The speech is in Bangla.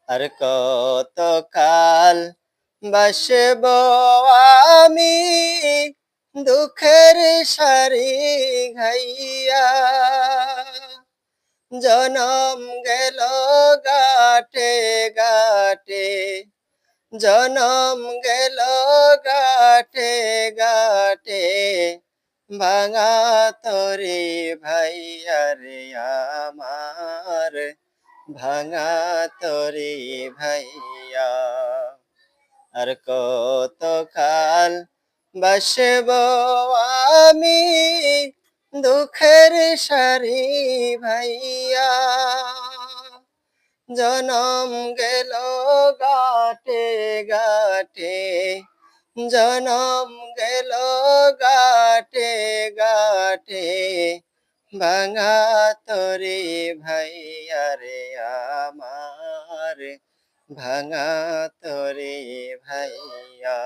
আর কত কাল বাসব আমি দুঃখের সারি ঘাইয়া। জনম গেল গাটে গাটে, জনম গেল গাটে গাটে, ভাঙা তরে ভাইয়া রে আমার, ভাঙা তরে ভাইয়া। আর কত কাল বাসব আমি দুঃখের সারি ভাইয়া। জনম গেল গাটে গাটে, জনম গেল গাটে গাটে, ভাঙা তরে ভাইয়া রে আমার, ভাঙা তরে ভাইয়া।